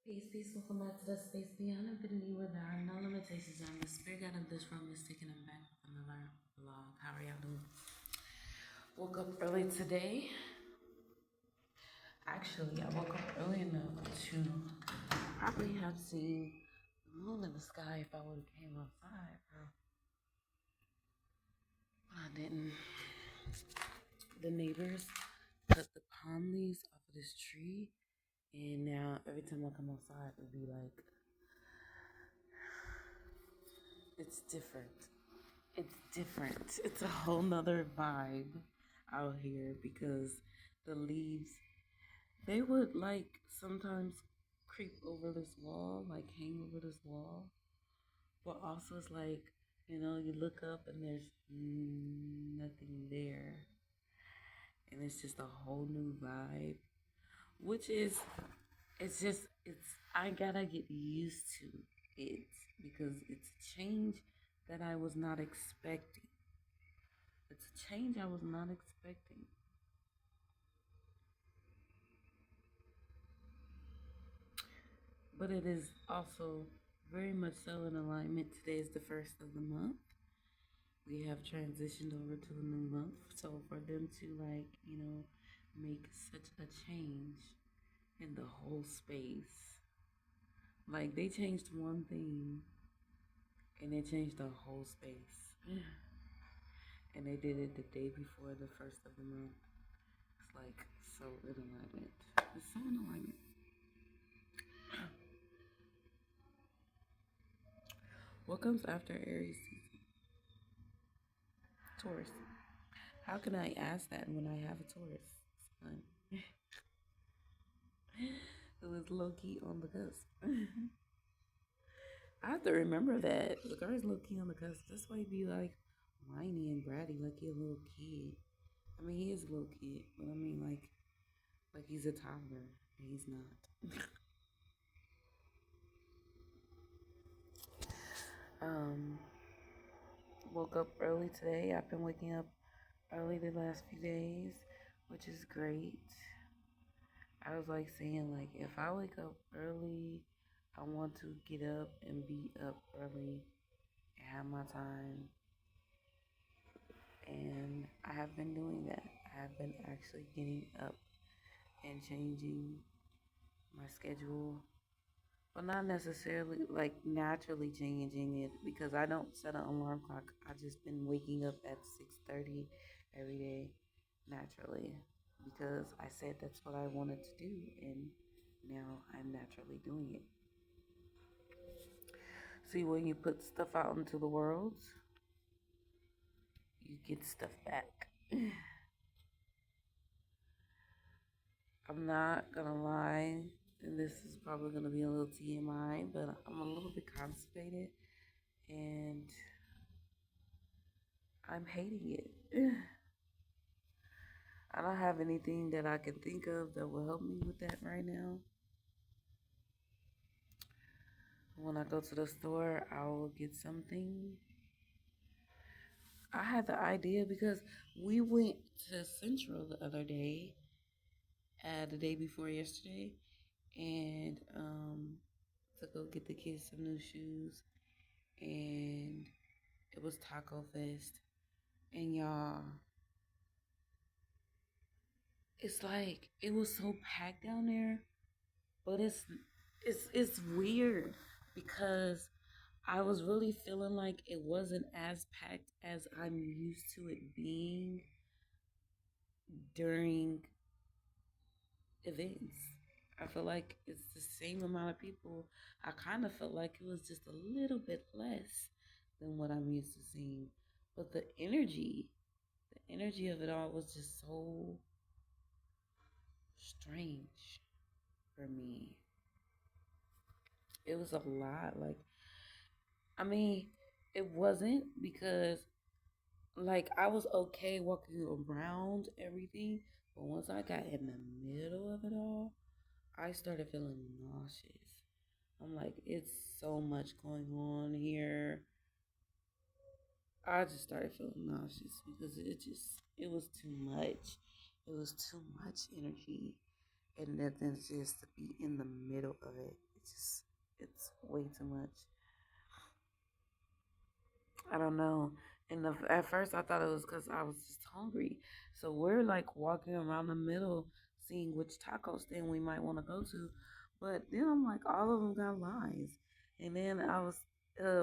Peace, welcome back to the Space Beyond Infinity where there are no limitations. I'm the spirit guide of this room is taking them back with another vlog. How are y'all doing? Woke up early today. Actually, I woke up early enough to probably have seen the moon in the sky if I would have came outside, bro. But I didn't. The neighbors cut the palm leaves off of this tree, and now every time I come outside, it'd be like, it's different. It's different. It's a whole nother vibe out here because the leaves, they would like sometimes creep over this wall, like hang over this wall. But also it's like, you look up and there's nothing there. And it's just a whole new vibe, which is, I gotta get used to it because it's a change that I was not expecting. It's a change I was not expecting. But it is also very much so in alignment. Today is the first of the month. We have transitioned over to the new month. So for them to make such a change in the whole space. Like they changed one thing and they changed the whole space. And they did it the day before the first of the month. It's like so in alignment. It's so in alignment. What comes after Aries season? Taurus. How can I ask that when I have a Taurus son who is low key on the cusp? I have to remember that the guy's low key on the cusp. That's why he be like whiny and bratty like he a little kid. I mean, he is a little kid, but I mean like he's a toddler. And he's not. um, Woke up early today. I've been waking up early the last few days, which is great. I was like saying, like, if I wake up early, I want to get up and be up early and have my time. And I have been doing that. I have been actually getting up and changing my schedule. But not necessarily like naturally changing it because I don't set an alarm clock. I just been waking up at 6:30 every day naturally because I said that's what I wanted to do and now I'm naturally doing it. See, when you put stuff out into the world, you get stuff back. I'm not gonna lie, and this is probably gonna be a little TMI, but I'm a little bit constipated and I'm hating it. I don't have anything that I can think of that will help me with that right now. When I go to the store, I will get something. I had the idea because we went to Central the other day, the day before yesterday, and to go get the kids some new shoes, and it was Taco Fest, and y'all, it's like it was so packed down there, but it's weird because I was really feeling like it wasn't as packed as I'm used to it being during events. I feel like it's the same amount of people. I kind of felt like it was just a little bit less than what I'm used to seeing. But the energy of it all was just so strange for me. It was a lot. Like, I mean, it wasn't because like I was okay walking around everything, but once I got in the middle of it all, I started feeling nauseous. I'm like, it's so much going on here. I just started feeling nauseous because it was too much. It was too much energy. And then just to be in the middle of it. it's way too much. I don't know. At first, I thought it was because I was just hungry. So we're like walking around the middle, seeing which taco stand we might want to go to. But then I'm like, all of them got lines. And then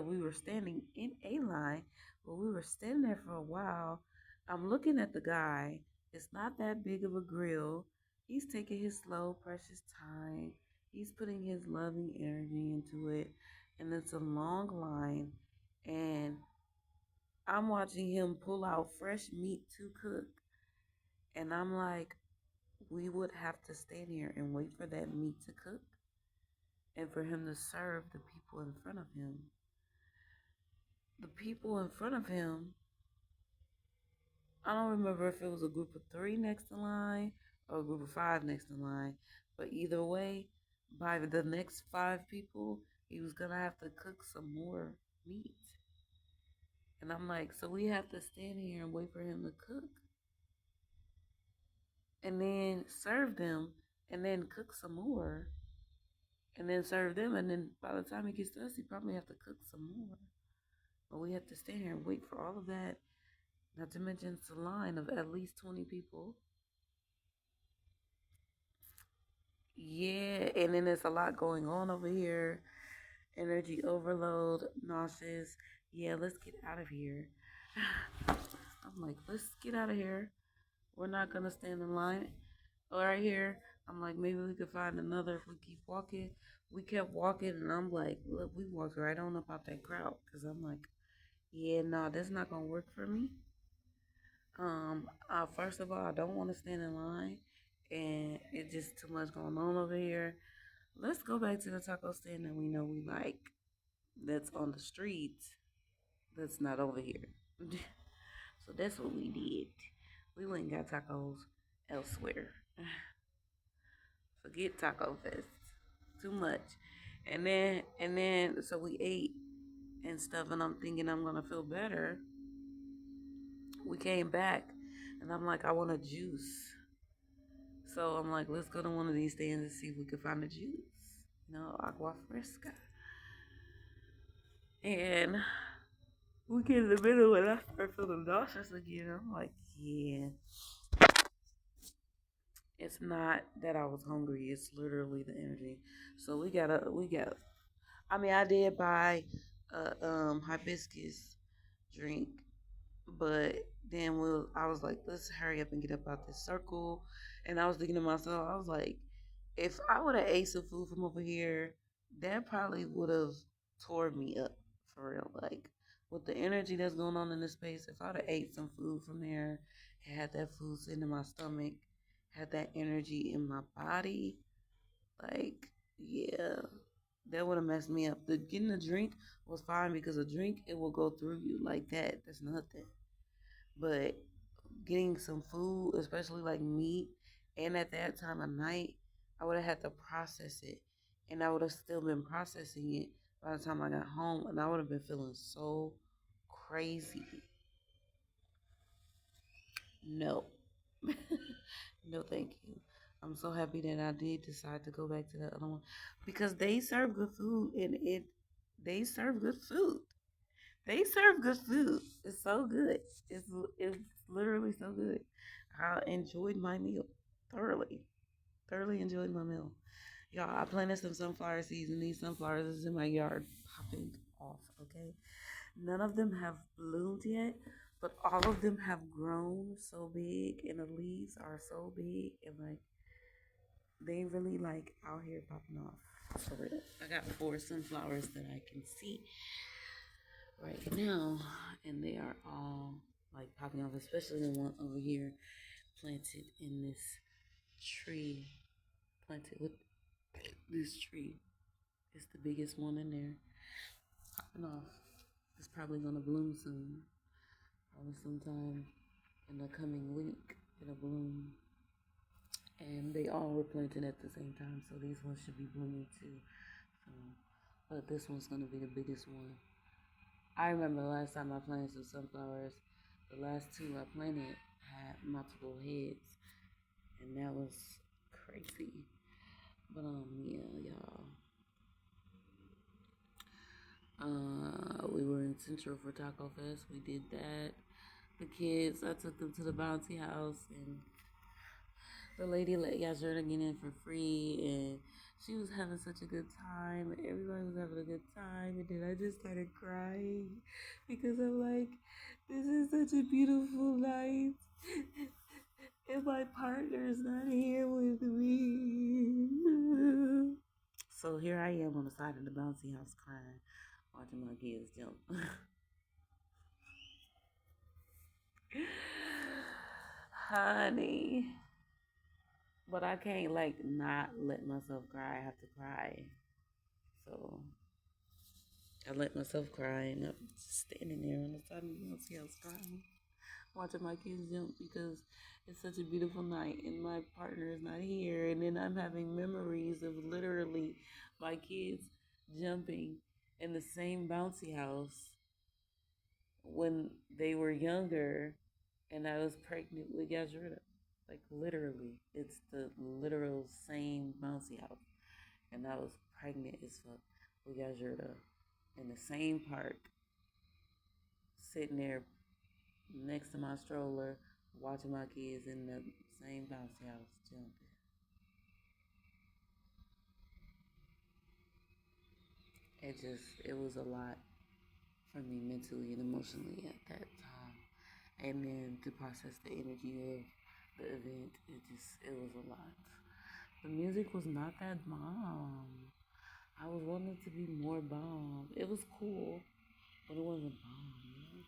we were standing in a line, but we were standing there for a while. I'm looking at the guy. It's not that big of a grill. He's taking his slow, precious time. He's putting his loving energy into it. And it's a long line. And I'm watching him pull out fresh meat to cook. And I'm like, we would have to stand here and wait for that meat to cook and for him to serve the people in front of him. The people in front of him, I don't remember if it was a group of three next in line or a group of five next in line. But either way, by the next five people, he was going to have to cook some more meat. And I'm like, so we have to stand here and wait for him to cook and then serve them and then cook some more and then serve them. And then by the time he gets to us, he probably have to cook some more. But we have to stand here and wait for all of that. Not to mention it's a line of at least 20 people. Yeah, and then there's a lot going on over here. Energy overload, nauseous. Yeah, let's get out of here. I'm like, let's get out of here. We're not gonna stand in line right here. I'm like, maybe we could find another if we keep walking. We kept walking, and I'm like, look, we walked right on up out that crowd. Because I'm like, yeah, no, that's not going to work for me. First of all, I don't want to stand in line. And it's just too much going on over here. Let's go back to the taco stand that we know we like. That's on the street. That's not over here. So that's what we did. We went and got tacos elsewhere. Forget Taco Fest. Too much. So we ate and stuff, and I'm thinking I'm gonna feel better. We came back, and I'm like, I want a juice. So I'm like, let's go to one of these stands and see if we can find a juice. Agua fresca. And we get in the middle, and I start feeling nauseous again. I'm like, yeah. It's not that I was hungry. It's literally the energy. So we got. I mean, I did buy a hibiscus drink, but then I was like, let's hurry up and get up out this circle. And I was thinking to myself, I was like, if I would have ate some food from over here, that probably would have tore me up for real. Like with the energy that's going on in this space, if I'd have ate some food from there, had that food sitting in my stomach, had that energy in my body, like yeah, that would have messed me up. The getting a drink was fine because a drink it will go through you like that. That's nothing. But getting some food, especially like meat, and at that time of night, I would have had to process it. And I would have still been processing it by the time I got home. And I would have been feeling so crazy. No. No, thank you. I'm so happy that I did decide to go back to the other one because they serve good food and they serve good food. They serve good food. It's so good. It's literally so good. I enjoyed my meal thoroughly. Thoroughly enjoyed my meal. Y'all, I planted some sunflower seeds and these sunflowers is in my yard popping off, okay? None of them have bloomed yet, but all of them have grown so big and the leaves are so big and like they really like out here popping off. For real. I got 4 sunflowers that I can see right now, and they are all like popping off, especially the one over here planted in this tree, planted with this tree. It's the biggest one in there, popping off. It's probably gonna bloom soon, probably sometime in the coming week. It'll bloom, and they all were planted at the same time, so these ones should be blooming too. So, but this one's gonna be the biggest one. I remember the last time I planted some sunflowers, the last 2 I planted had multiple heads, and that was crazy. But yeah, y'all. Central for Taco Fest. We did that. The kids, I took them to the bouncy house, and the lady let Yasherna get in for free, and she was having such a good time. Everybody was having a good time, and then I just started crying because I'm like, this is such a beautiful night, and my partner's not here with me. So here I am on the side of the bouncy house crying, watching my kids jump. Honey. But I can't like not let myself cry. I have to cry. So I let myself cry, and I'm just standing there on the side of the bouncy house crying, watching my kids jump because it's such a beautiful night and my partner is not here. And then I'm having memories of literally my kids jumping in the same bouncy house when they were younger, and I was pregnant with Yajurda. Like literally, it's the literal same bouncy house, and I was pregnant as fuck with Yajurda in the same park, sitting there next to my stroller, watching my kids in the same bouncy house jumping. It was a lot for me mentally and emotionally at that time. And then to process the energy of the event, it was a lot. The music was not that bomb. I was wanting it to be more bomb. It was cool, but it wasn't bomb, you know?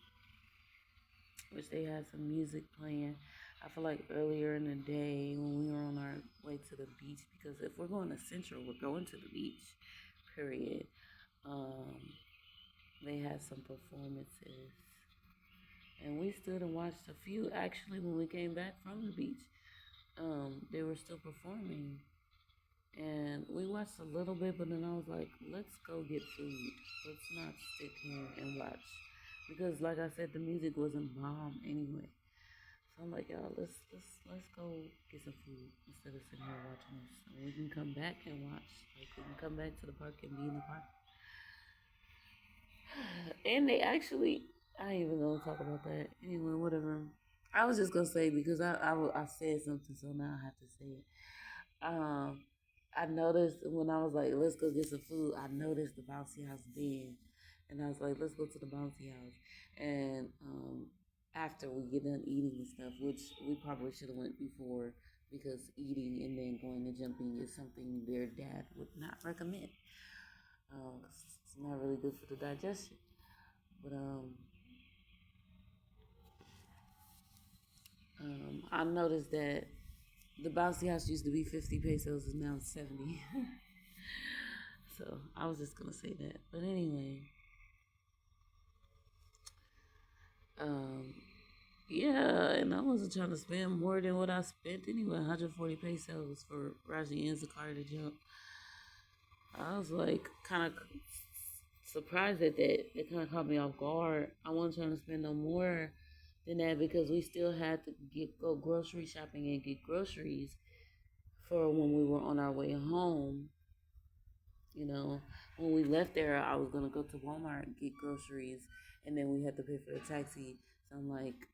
Wish they had some music playing. I feel like earlier in the day when we were on our way to the beach, because if we're going to Central, we're going to the beach, period. Um, they had some performances, and we stood and watched a few. Actually, when we came back from the beach, they were still performing, and we watched a little bit. But then I was like, let's go get food. Let's not sit here and watch, because, like I said, the music wasn't bomb anyway. So I'm like, y'all, let's go get some food instead of sitting here watching this. And we can come back and watch. Like we can come back to the park and be in the park. And they actually, I ain't even gonna talk about that. Anyway, whatever. I was just gonna say because I said something, so now I have to say it. Um, I noticed when I was like, let's go get some food. I noticed the bouncy house then, and I was like, let's go to the bouncy house. And after we get done eating and stuff, which we probably should have went before because eating and then going to jumping is something their dad would not recommend. 'Cause it's not really good for the digestion. But I noticed that the bouncy house used to be 50 pesos and now it's 70. So I was just gonna say that. But anyway, um, yeah, and I wasn't trying to spend more than what I spent anyway. 140 pesos for Raji and Zakari to jump. I was like kind of surprised at that. It kind of caught me off guard. I wasn't trying to spend no more than that because we still had to go grocery shopping and get groceries for when we were on our way home. You know, when we left there, I was gonna go to Walmart and get groceries, and then we had to pay for the taxi. So I'm like,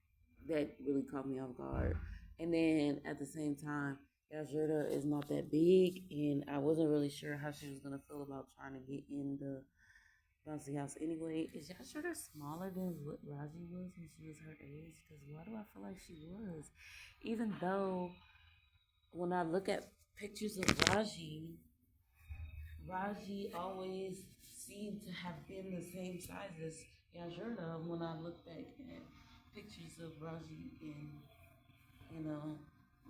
that really caught me off guard. And then at the same time, Yajurda is not that big, and I wasn't really sure how she was gonna feel about trying to get in the bouncy house. Anyway, is Yajurda smaller than what Raji was when she was her age? Because why do I feel like she was? Even though when I look at pictures of Raji always seemed to have been the same size as Yajurda when I look back at pictures of Raji and, you know,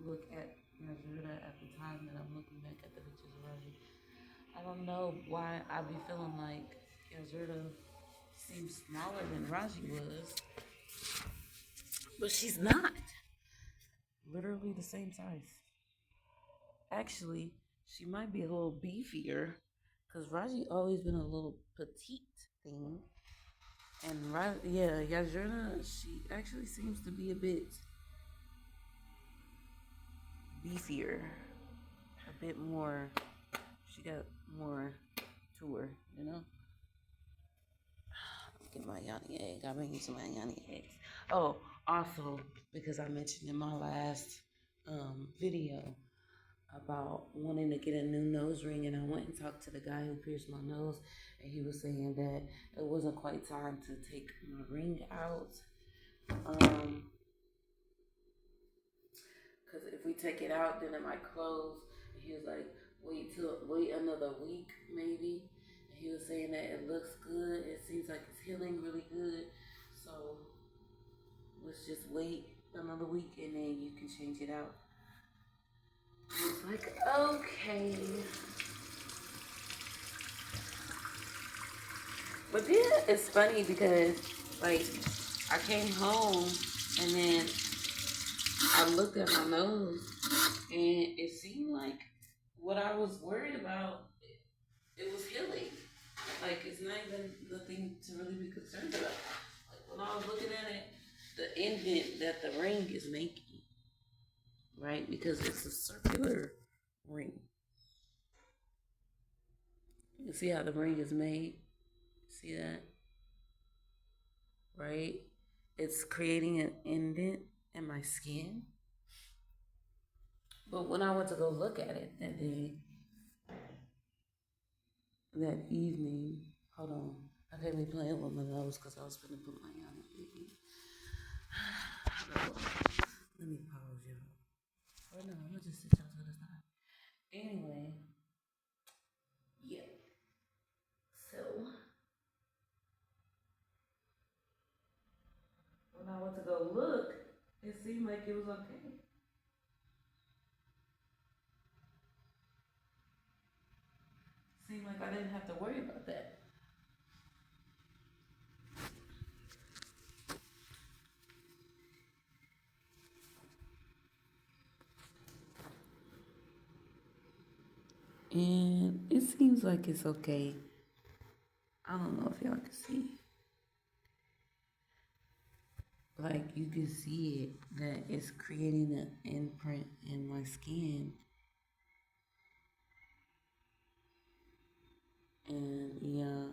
look at Yajurda at the time that I'm looking back at the pictures of Raji. I don't know why I be feeling like Yajurda seems smaller than Raji was, but she's not. Literally the same size. Actually, she might be a little beefier because Raji always been a little petite thing. And yeah, Yajurna, she actually seems to be a bit beefier, a bit more. She got more to her, you know. get my Yanni egg. I've been using my Yanni eggs. Oh, also, because I mentioned in my last video about wanting to get a new nose ring, and I went and talked to the guy who pierced my nose, and he was saying that it wasn't quite time to take my ring out. Because if we take it out, then it might close. And he was like, wait another week maybe. And he was saying that it looks good. It seems like it's healing really good. So let's just wait another week and then you can change it out. I was like, okay. But yeah, it's funny because like I came home and then I looked at my nose and it seemed like what I was worried about, it was healing. Like it's not even nothing to really be concerned about. Like when I was looking at it, the indent that the ring is making, right? Because it's a circular ring. You see how the ring is made? See that? Right? It's creating an indent in my skin. But when I went to go look at it that day, that evening, hold on, I can't be playing with my nose because I was going to put my on it. Let me pause y'all. Or no, I'm going to just sit y'all to the side. Anyway, yeah. So, when I went to go look, it seemed like it was okay. Seemed like I didn't have to worry about that. And it seems like it's okay. I don't know if y'all can see. Like you can see it, that it's creating an imprint in my skin. And yeah,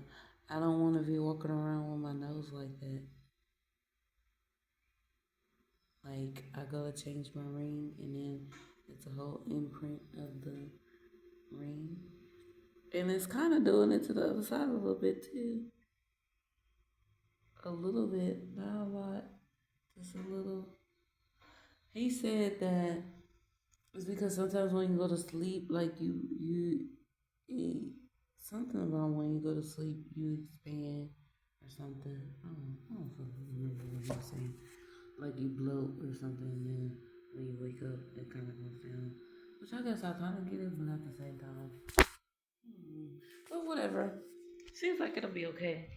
I don't want to be walking around with my nose like that. Like I go to change my ring and then it's a whole imprint of the ring. And it's kind of doing it to the other side a little bit too. A little bit, not a lot, just a little. He said that it's because sometimes when you go to sleep, like something about when you go to sleep, you expand or something. I don't remember what he was saying. Like you bloat or something, and then when you wake up, it kind of goes down. Which I guess I kind of get it, but at the same time. But whatever. Seems like it'll be okay.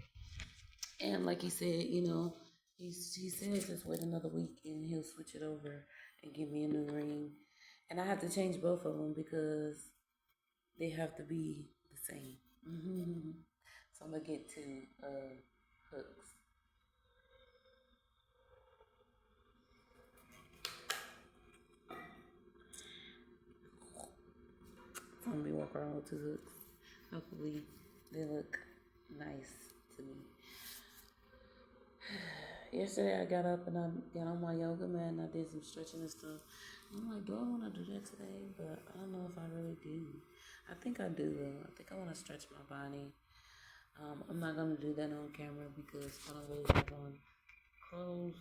And like he said, he said just wait another week and he'll switch it over and give me a new ring. And I have to change both of them because they have to be the same. So I'm gonna get two hooks. So I'm gonna be walking around with two hooks. Hopefully they look nice to me. Yesterday I got up and I got on my yoga mat and I did some stretching and stuff. I'm like, do I want to do that today? But I don't know if I really do. I think I do though. I think I want to stretch my body. I'm not gonna do that on camera because I don't really have on clothes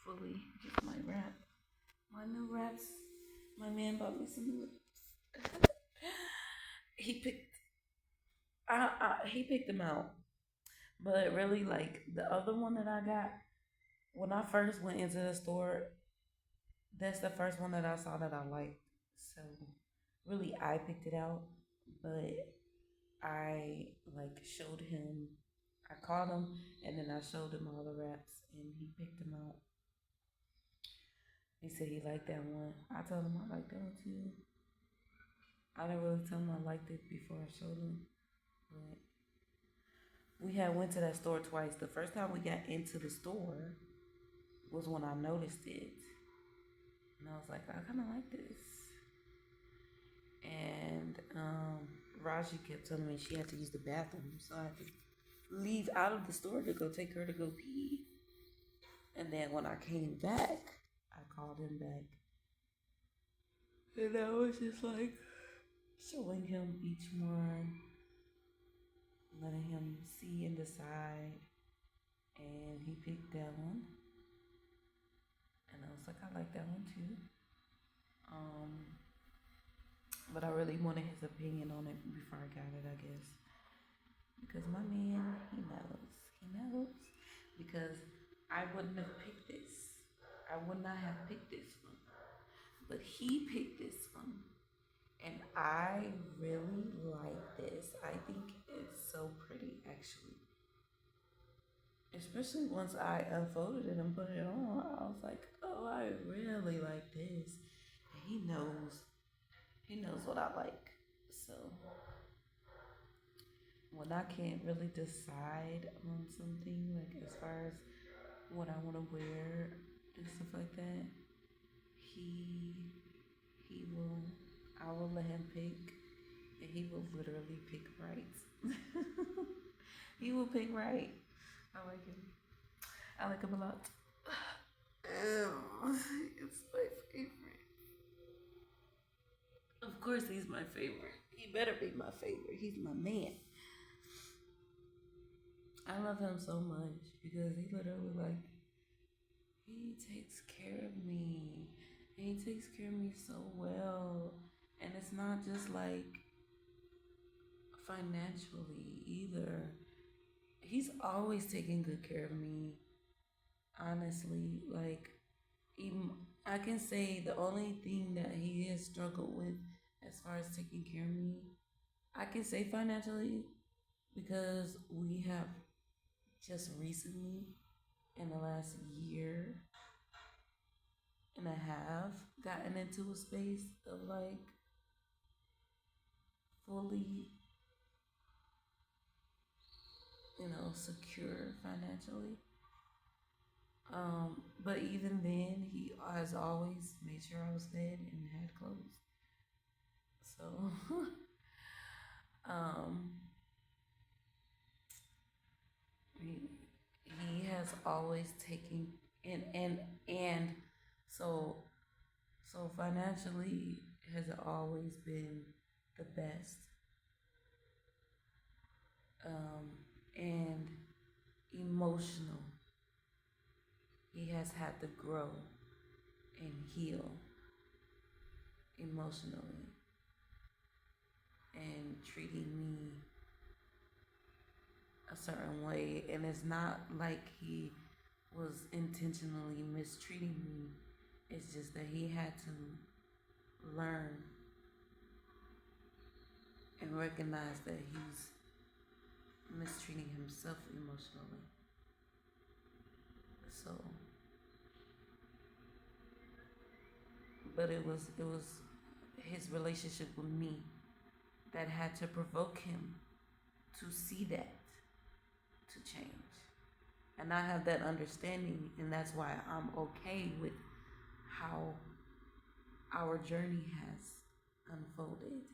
fully. Just my wrap, my new wraps. My man bought me some new. he picked. He picked them out, but really like the other one that I got when I first went into the store. That's the first one that I saw that I liked. So really, I picked it out, but I like showed him. I called him and then I showed him all the wraps and he picked them out. He said he liked that one. I told him I liked that one too. I didn't really tell him I liked it before I showed him, but we had went to that store twice. The first time we got into the store was when I noticed it, and I was like, I kind of like this. And Raji kept telling me she had to use the bathroom, so I had to leave out of the store to go take her to go pee. And then when I came back, I called him back. And I was just like showing him each one, letting him see and decide. And he picked that one. And I was like, I like that one too. But I really wanted his opinion on it before I got it, I guess. Because my man, he knows. He knows. Because I wouldn't have picked this. I would not have picked this one. But he picked this one. And I really like this. I think it's so pretty, actually. Especially once I unfolded it and put it on, I was like, oh, I really like this. And he knows what I like. So when I can't really decide on something, like as far as what I want to wear and stuff like that, I will let him pick, and he will literally pick right. He will pick right. I like him. I like him a lot. It's my favorite. Of course, he's my favorite. He better be my favorite. He's my man. I love him so much because he literally he takes care of me. And he takes care of me so well. And it's not just like financially either. He's always taking good care of me. Honestly, even I can say the only thing that he has struggled with as far as taking care of me, I can say financially, because we have just recently, in the last year and a half, gotten into a space of fully, secure financially. But even then, he has always made sure I was fed and had clothes. So, um, he has always taken and so financially has always been the best. And emotional, he has had to grow and heal emotionally, and treating me a certain way. And it's not like he was intentionally mistreating me. It's just that he had to learn and recognize that he's mistreating himself emotionally. So, but it was his relationship with me that had to provoke him to see that, to change. And I have that understanding, and that's why I'm okay with how our journey has unfolded.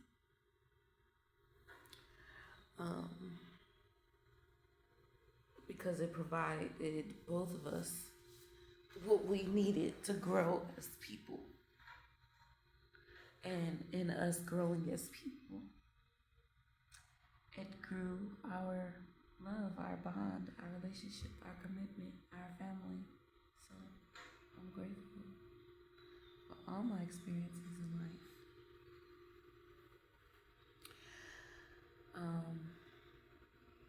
Because it provided both of us what we needed to grow as people. And in us growing as people, it grew our love, our bond, our relationship, our commitment, our family. So I'm grateful for all my experiences in life.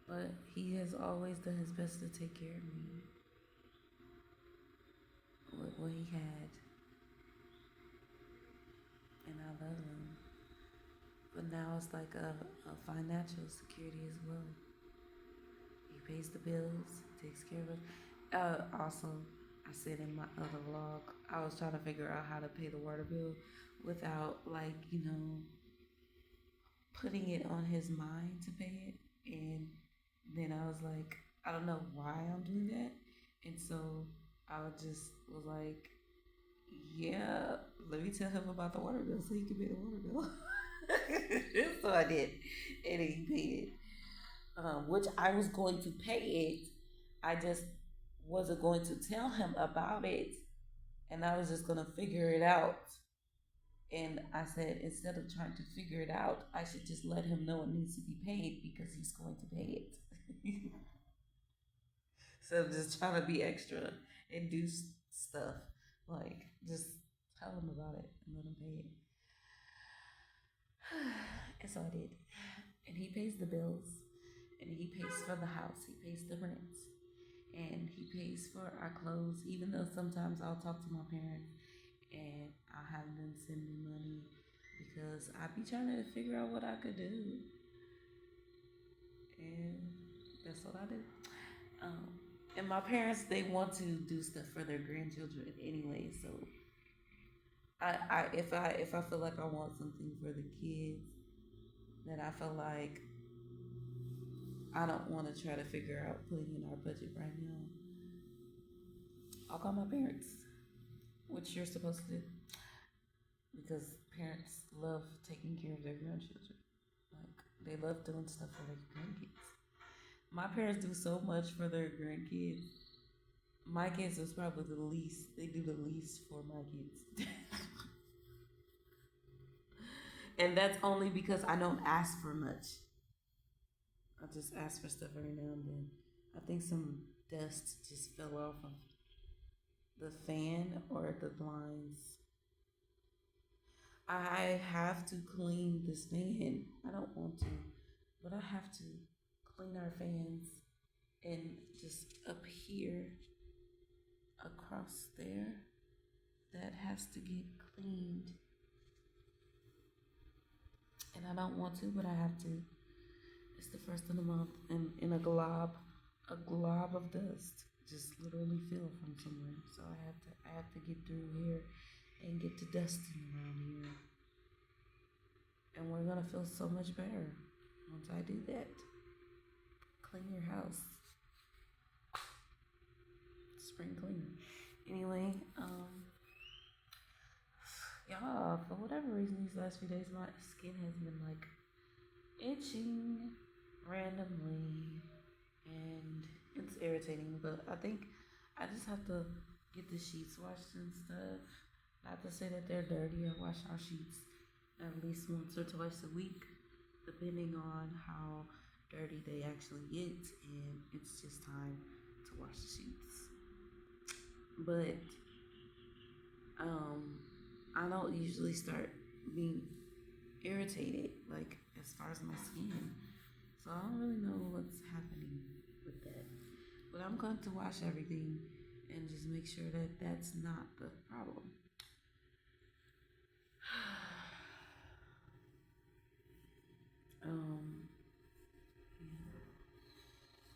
But he has always done his best to take care of me with what he had. And I love him. But now it's like a financial security as well. He pays the bills, he takes care of us. Also, I said in my other vlog, I was trying to figure out how to pay the water bill without putting it on his mind to pay it. And then I was like, I don't know why I'm doing that. And so I just was like, yeah, let me tell him about the water bill so he can pay the water bill. So I did. And he paid it. which I was going to pay it. I just wasn't going to tell him about it, and I was just going to figure it out. And I said, instead of trying to figure it out, I should just let him know it needs to be paid because he's going to pay it. So just trying to be extra and do stuff. Like, just tell him about it and let him pay it. And so I did. And he pays the bills. And he pays for the house. He pays the rent. And he pays for our clothes, even though sometimes I'll talk to my parents and I'll have them send me money because I be trying to figure out what I could do. And that's what I do. Um, and my parents, they want to do stuff for their grandchildren anyway. So if I feel like I want something for the kids that I feel like I don't want to try to figure out putting in our budget right now, I'll call my parents, which you're supposed to do, because parents love taking care of their grandchildren. Like, they love doing stuff for their grandkids. My parents do so much for their grandkids. My kids is probably the least. They do the least for my kids. And that's only because I don't ask for much. I just ask for stuff every now and then. I think some dust just fell off of the fan or the blinds. I have to clean this fan. I don't want to, but I have to clean our fans and just up here across there. That has to get cleaned. And I don't want to, but I have to. It's the first of the month, and in a glob of dust just literally fell from somewhere. So I have to get through here and get to dusting around here. And we're gonna feel so much better once I do that. Clean your house. Spring cleaning. Anyway, y'all, for whatever reason these last few days my skin has been like itching randomly and it's irritating, but I think I just have to get the sheets washed and stuff. Not to say that they're dirty. I wash our sheets at least once or twice a week, depending on how dirty they actually get, and it's just time to wash the sheets. But I don't usually start being irritated, like, as far as my skin. So I don't really know what's happening with that. But I'm going to wash everything and just make sure that that's not the problem. Yeah.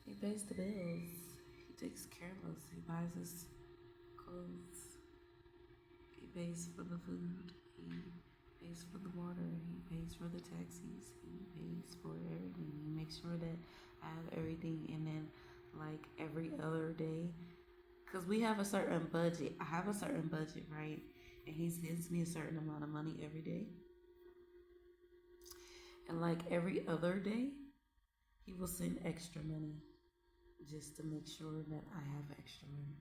He pays the bills. He takes care of us. He buys us clothes. He pays for the food. He pays for the water. He pays for the taxis. He pays for everything. He makes sure that I have everything. And then, like, every other day, because we have a certain budget. I have a certain budget, right? And he sends me a certain amount of money every day. And, like, every other day, he will send extra money just to make sure that I have extra money.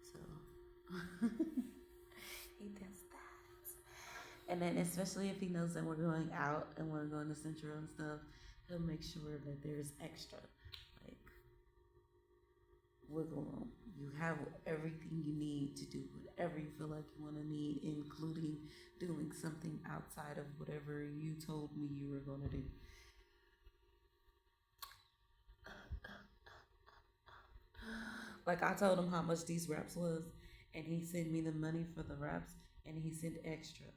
So he does that. And then, especially if he knows that we're going out and we're going to Central and stuff, he'll make sure that there's extra, like, wiggle room. You have everything you need to do whatever you feel like you want to need, including doing something outside of whatever you told me you were going to do. Like, I told him how much these wraps was, and he sent me the money for the wraps, and he sent extra.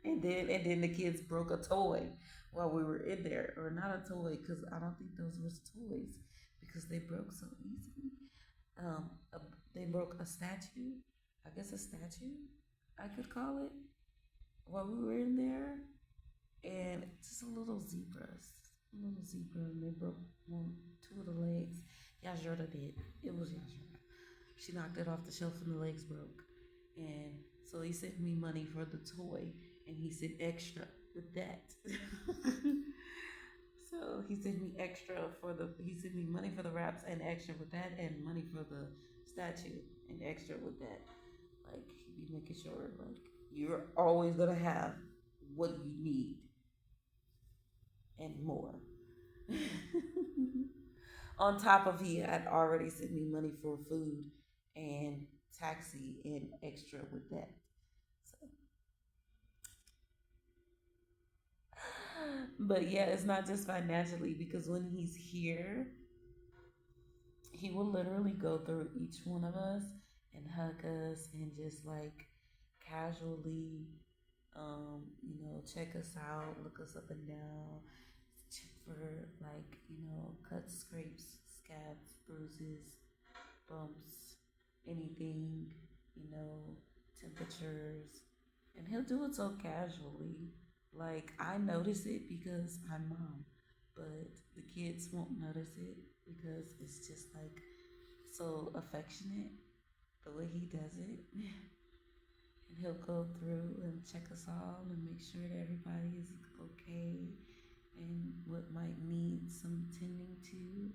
and then the kids broke a toy while we were in there, or not a toy, because I don't think those was toys, because they broke so easily. Um, a, they broke a statue, I guess a statue, I could call it, while we were in there, and just a little zebra, and they broke two of the legs. Yajota did. It was Yajota. She knocked it off the shelf, and the legs broke. And so he sent me money for the toy, and he said extra with that. So he sent me extra he sent me money for the wraps and extra with that, and money for the statue and extra with that. Like he be making sure like you're always gonna have what you need and more. On top of he had already sent me money for food and taxi and extra with that. So, but yeah, it's not just financially because when he's here, he will literally go through each one of us and hug us and just like casually, check us out, look us up and down, check for like, cuts, scrapes, scabs, bruises, bumps, anything, you know, temperatures. And he'll do it so casually. Like, I notice it because I'm mom, but the kids won't notice it because it's just like so affectionate the way he does it. And he'll go through and check us all and make sure that everybody is okay and what might need some tending to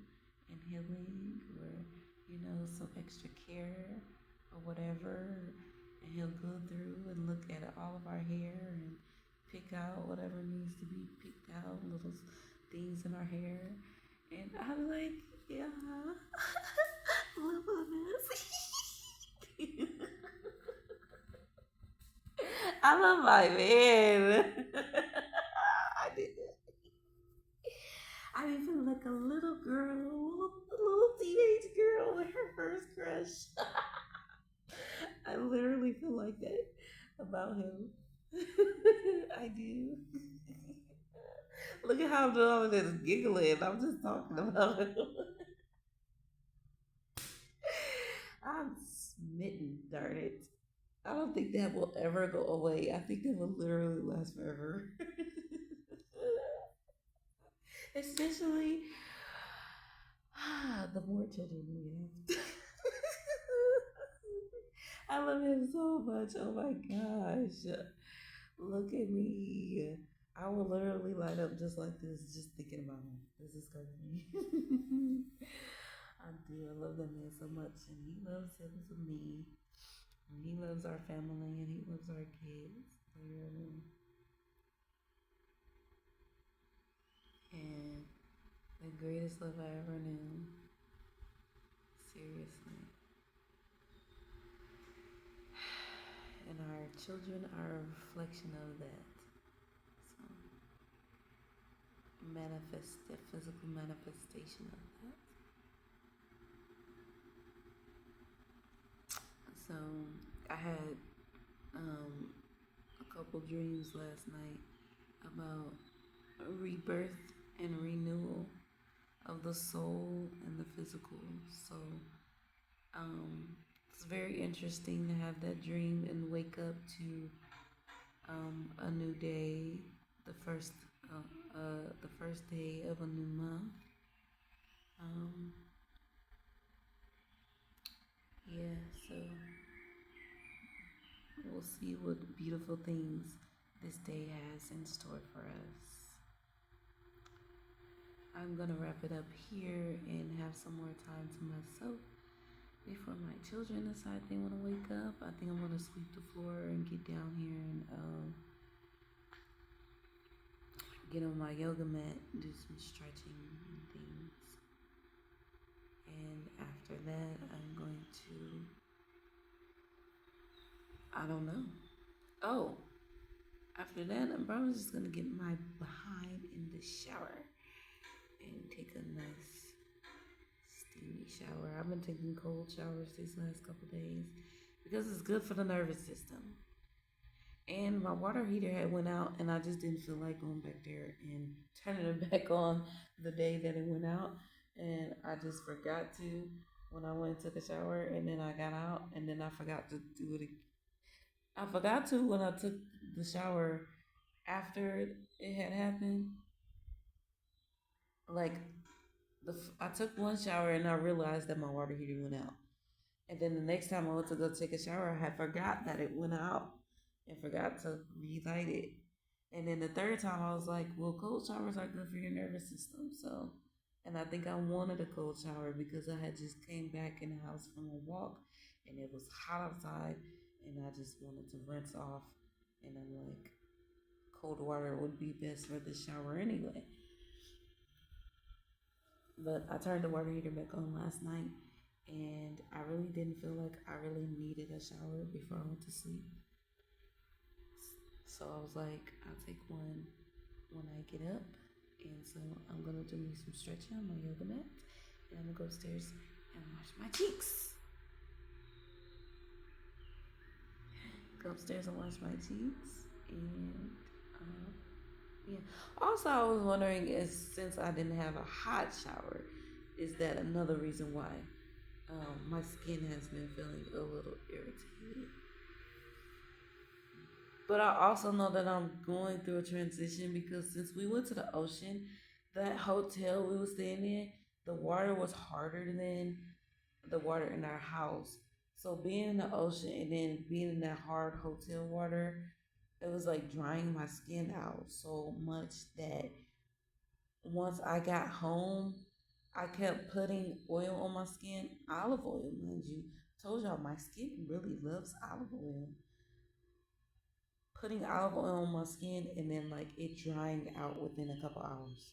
and healing or, some extra care or whatever. And he'll go through and look at all of our hair and pick out whatever needs to be picked out, little things in our hair. And I'm like, yeah, love this. I love my man. I did. I be feeling like a little girl, a little teenage girl with her first crush. I literally feel like that about him. I do. Look at how I'm doing this giggling. I'm just talking about him. I'm smitten, darn it. I don't think that will ever go away. I think that will literally last forever. Especially the more children we have. I love him so much. Oh my gosh. Look at me. I will literally light up just like this, just thinking about him. This is crazy. I do. I love that man so much. And he loves him for me. And he loves our family and he loves our kids. And the greatest love I ever knew. Seriously. And our children are a reflection of that. So, the physical manifestation of that. So, I had a couple dreams last night about rebirth and renewal of the soul and the physical. So, it's very interesting to have that dream and wake up to a new day, the first the first day of a new month. Um, yeah, so we'll see what beautiful things this day has in store for us. I'm gonna wrap it up here and have some more time to myself before my children decide they want to wake up. I think I'm gonna sweep the floor and get down here and get on my yoga mat and do some stretching and things. And after that, I'm going to, I don't know. Oh, after that, I'm probably just gonna get my behind in the shower and take a nice steamy shower. I've been taking cold showers these last couple days because it's good for the nervous system. And my water heater had went out, and I just didn't feel like going back there and turning it back on the day that it went out. And I just forgot to when I went and took a shower, and then I got out, and then I forgot to do it. I forgot to when I took the shower after it had happened. Like I took one shower and I realized that my water heater went out. And then the next time I went to go take a shower, I had forgot that it went out. and forgot to relight it. And then the third time, I was like, well, cold showers are good for your nervous system. So, and I think I wanted a cold shower because I had just came back in the house from a walk and it was hot outside and I just wanted to rinse off. And I'm like, cold water would be best for the shower anyway. But I turned the water heater back on last night and I really didn't feel like I really needed a shower before I went to sleep. So I was like, I'll take one when I get up. And so I'm gonna do me some stretching on my yoga mat. And I'm gonna go upstairs and wash my cheeks. Go upstairs and wash my cheeks. And yeah. Also, I was wondering, is since I didn't have a hot shower, is that another reason why my skin has been feeling a little irritated? But I also know that I'm going through a transition because since we went to the ocean, that hotel we were staying in, the water was harder than the water in our house. So being in the ocean and then being in that hard hotel water, it was like drying my skin out so much that once I got home, I kept putting oil on my skin, olive oil, mind you. Told y'all my skin really loves olive oil. Putting olive oil on my skin and then like it drying out within a couple hours.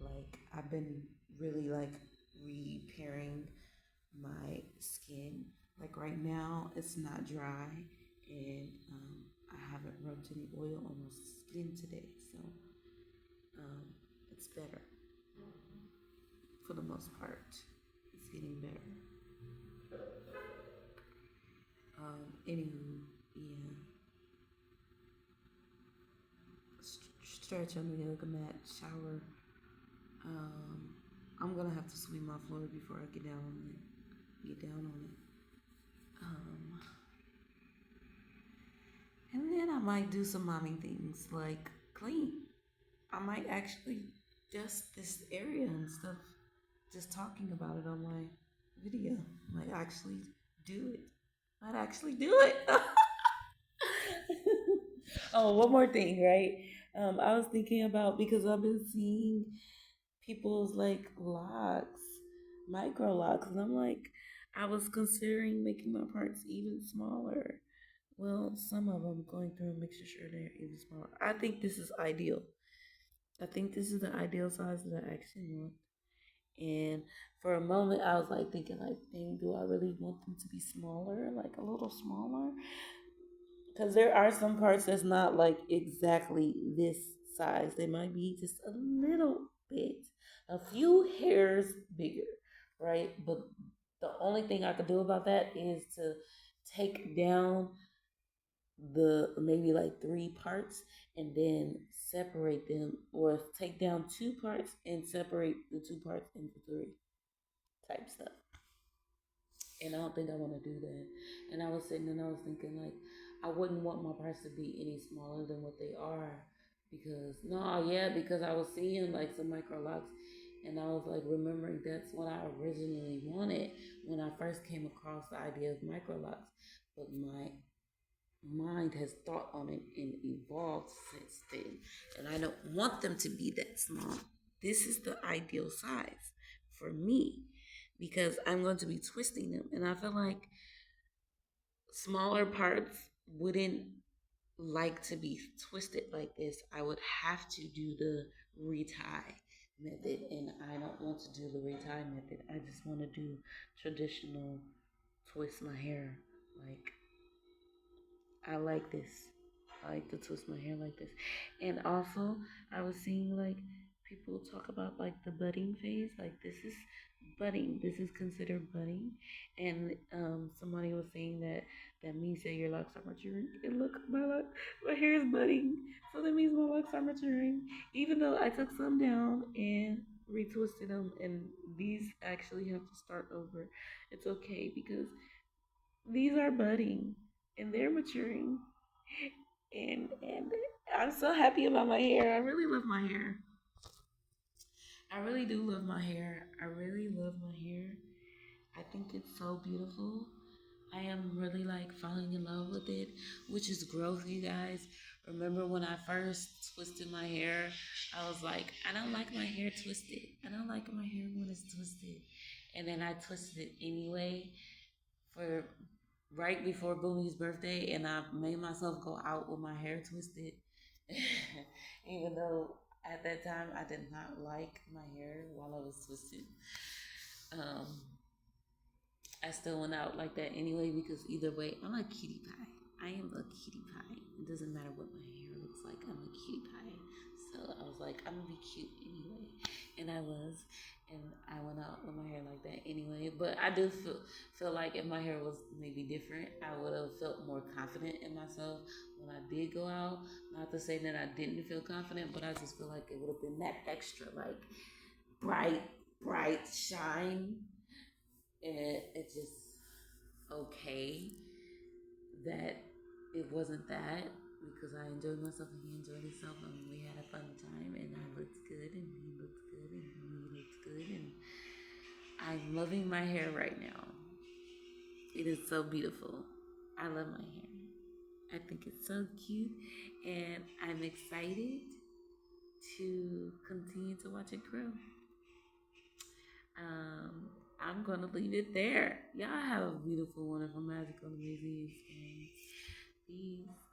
Like I've been really like repairing my skin. Like right now, it's not dry, and I haven't rubbed any oil on my skin today, so um, it's better for the most part. It's getting better. Anywho, yeah, stretch on the yoga mat, shower. Um, I'm gonna have to sweep my floor before I get down on it. Get down on it. Um, and then I might do some mommy things like clean. I might actually dust this area and stuff. Just talking about it on my video. Might actually do it. Might actually do it. Oh, one more thing, right? I was thinking about because I've been seeing people's like locks, micro locks, and I'm like, I was considering making my parts even smaller. Well, some of them going through and making sure they're even smaller. I think this is ideal. I think this is the ideal size that I actually want. And for a moment, I was like thinking, like, dang, do I really want them to be smaller, like a little smaller? Because there are some parts that's not like exactly this size. They might be just a little bit, a few hairs bigger, right? But the only thing I could do about that is to take down the maybe like three parts and then separate them, or take down two parts and separate the two parts into three type stuff. And I don't think I want to do that. And I was sitting and I was thinking like I wouldn't want my parts to be any smaller than what they are because no, yeah, because I was seeing like some micro locks and I was like remembering that's what I originally wanted when I first came across the idea of micro locks. But my mind has thought on it and evolved since then. And I don't want them to be that small. This is the ideal size for me because I'm going to be twisting them. And I feel like smaller parts wouldn't like to be twisted like this. I would have to do the retie method. And I don't want to do the retie method. I just want to do traditional twist my hair like I like this. I like to twist my hair like this. And also, I was seeing like people talk about like the budding phase. Like this is budding. This is considered budding. And somebody was saying that that means that your locks are maturing. And look, my hair is budding. So that means my locks are maturing. Even though I took some down and retwisted them, and these actually have to start over. It's okay because these are budding and they're maturing. And I'm so happy about my hair. I really love my hair. I really do love my hair. I really love my hair. I think it's so beautiful. I am really like falling in love with it, which is growth, you guys. Remember when I first twisted my hair, I was like, I don't like my hair twisted. I don't like my hair when it's twisted. And then I twisted it anyway for right before Boomy's birthday, and I made myself go out with my hair twisted, even though at that time I did not like my hair while I was twisted. Um, I still went out like that anyway because either way, I'm a cutie pie. I am a cutie pie. It doesn't matter what my hair looks like. I'm a cutie pie. So I was like, I'm gonna be cute anyway, and I was, and I went out with my hair like that anyway. But I do feel like if my hair was maybe different, I would have felt more confident in myself when I did go out. Not to say that I didn't feel confident, but I just feel like it would have been that extra like bright, bright shine, and it just okay that it wasn't that because I enjoyed myself and he enjoyed himself and we had a fun time and I looked good and he looked good and he looked good and I'm loving my hair right now. It is so beautiful. I love my hair. I think it's so cute and I'm excited to continue to watch it grow. Um, I'm gonna leave it there. Y'all have a beautiful, wonderful, magical, amazing experience. Peace.